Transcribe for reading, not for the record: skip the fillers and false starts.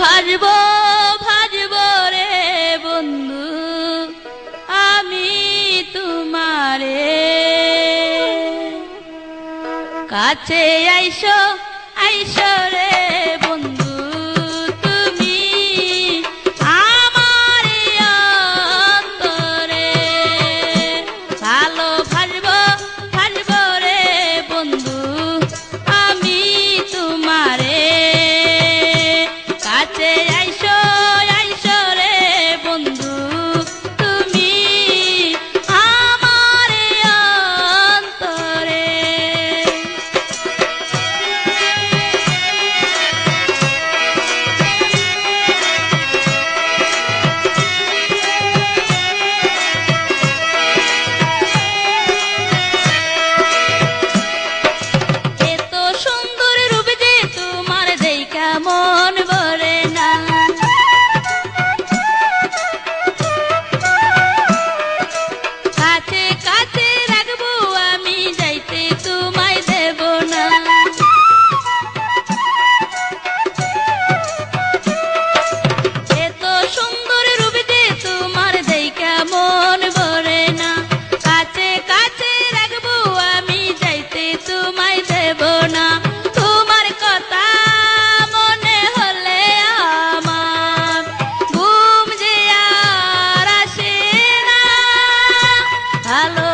ভাসবো ভাসবো রে বন্ধু আমি তোমারে, কাছে আইসো আইসো রে বন্ধু তুমি আমার অন্তরে, ভালো ভাসবো ভাসবো রে বন্ধু আমি তোমারে, কাছে আইসো আইসো রে বন্ধু তুমি আমার অন্তরে। এত সুন্দর রূপ যে তোমার দেইখা মন ভরে না, কাছে কাছে রাখবো আমি যাইতে তোমায় দেব না, এত সুন্দর রূপ যে তোমার দেইখা মন ভরে না, কাছে কাছে রাখবো আমি যাইতে তোমায় দেব না, তোমার কথা মনে হলে আমার ঘুম যে আর আসে না, ভালো